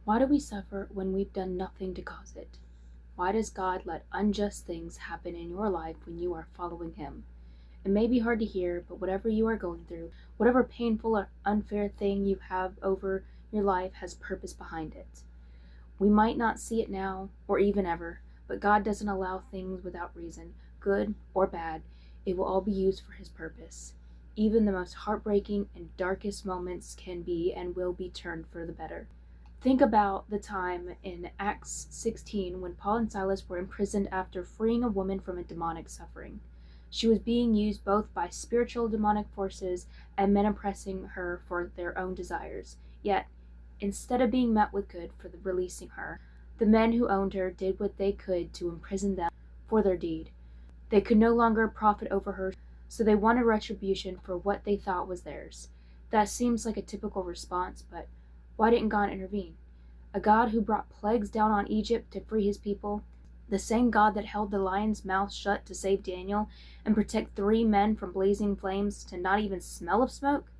Why do we suffer when we've done nothing to cause it? Why does God let unjust things happen in your life when you are following Him? It may be hard to hear, but whatever you are going through, whatever painful or unfair thing you have over your life has purpose behind it. We might not see it now or even ever, but God doesn't allow things without reason, good or bad. It will all be used for His purpose. Even the most heartbreaking and darkest moments can be and will be turned for the better. Think about the time in Acts 16 when Paul and Silas were imprisoned after freeing a woman from a demonic suffering. She was being used both by spiritual demonic forces and men oppressing her for their own desires. Yet, instead of being met with good for releasing her, the men who owned her did what they could to imprison them for their deed. They could no longer profit over her, so they wanted retribution for what they thought was theirs. That seems like a typical response, but why didn't God intervene? A God who brought plagues down on Egypt to free his people, the same God that held the lion's mouth shut to save Daniel and protect 3 men from blazing flames to not even smell of smoke,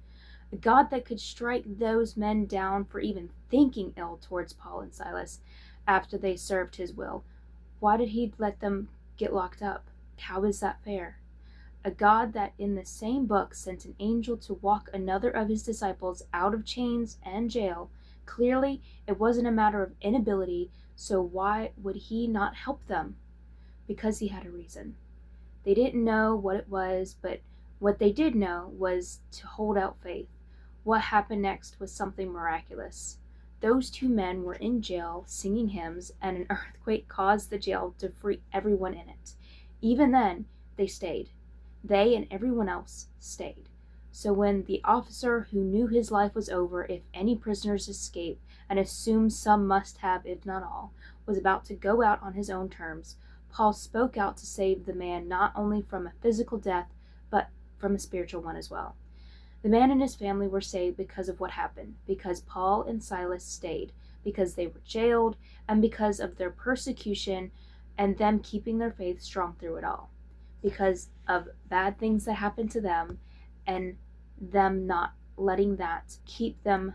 a God that could strike those men down for even thinking ill towards Paul and Silas after they served his will. Why did he let them get locked up? How is that fair? A God that in the same book sent an angel to walk another of his disciples out of chains and jail. Clearly, it wasn't a matter of inability, so why would he not help them? Because he had a reason. They didn't know what it was, but what they did know was to hold out faith. What happened next was something miraculous. Those 2 men were in jail singing hymns, and an earthquake caused the jail to free everyone in it. Even then, they stayed. They and everyone else stayed. So when the officer who knew his life was over if any prisoners escaped, and assumed some must have, if not all, was about to go out on his own terms, Paul spoke out to save the man not only from a physical death, but from a spiritual one as well. The man and his family were saved because of what happened, because Paul and Silas stayed, because they were jailed, and because of their persecution and them keeping their faith strong through it all. Because of bad things that happened to them and them not letting that keep them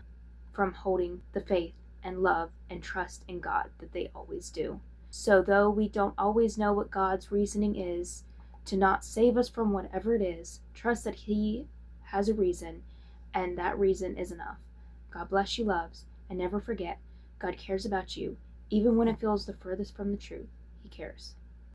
from holding the faith and love and trust in God that they always do. So though we don't always know what God's reasoning is to not save us from whatever it is, trust that He has a reason, and that reason is enough. God bless you, loves, and never forget, God cares about you, even when it feels the furthest from the truth. He cares.